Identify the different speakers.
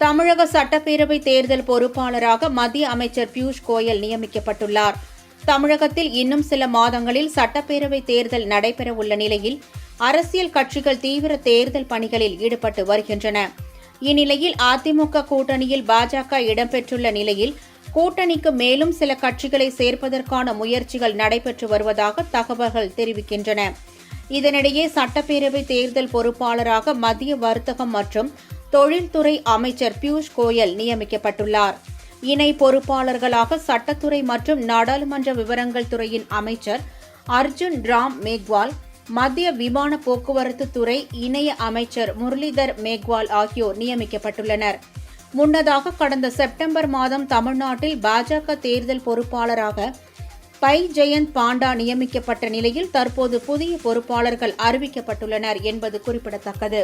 Speaker 1: தமிழக சட்டப்பேரவை தேர்தல் பொறுப்பாளராக மத்திய அமைச்சர் பியூஷ் கோயல் நியமிக்கப்பட்டுள்ளார். தமிழகத்தில் இன்னும் சில மாதங்களில் சட்டப்பேரவை தேர்தல் நடைபெறவுள்ள நிலையில் அரசியல் கட்சிகள் தீவிர தேர்தல் பணிகளில் ஈடுபட்டு வருகின்றன. இந்நிலையில் அதிமுக கூட்டணியில் பாஜக இடம்பெற்றுள்ள நிலையில் கூட்டணிக்கு மேலும் சில கட்சிகளை சேர்ப்பதற்கான முயற்சிகள் நடைபெற்று வருவதாக தகவல்கள் தெரிவிக்கின்றன. இதனிடையே சட்டப்பேரவை தேர்தல் பொறுப்பாளராக மத்திய வர்த்தகம் மற்றும் தொழில்துறை அமைச்சர் பியூஷ் கோயல் நியமிக்கப்பட்டுள்ளார். இணை பொறுப்பாளர்களாக சட்டத்துறை மற்றும் நாடாளுமன்ற விவரங்கள் துறையின் அமைச்சர் அர்ஜுன் ராம் மேக்வால், மத்திய விமான போக்குவரத்து துறை இணைய அமைச்சர் முரளிதர் மேக்வால் ஆகியோர் நியமிக்கப்பட்டுள்ளனர். முன்னதாக கடந்த செப்டம்பர் மாதம் தமிழ்நாட்டில் பாஜக தேர்தல் பொறுப்பாளராக பை ஜெயந்த் பாண்டா நியமிக்கப்பட்ட நிலையில் தற்போது புதிய பொறுப்பாளர்கள் அறிவிக்கப்பட்டுள்ளனர் என்பது குறிப்பிடத்தக்கது.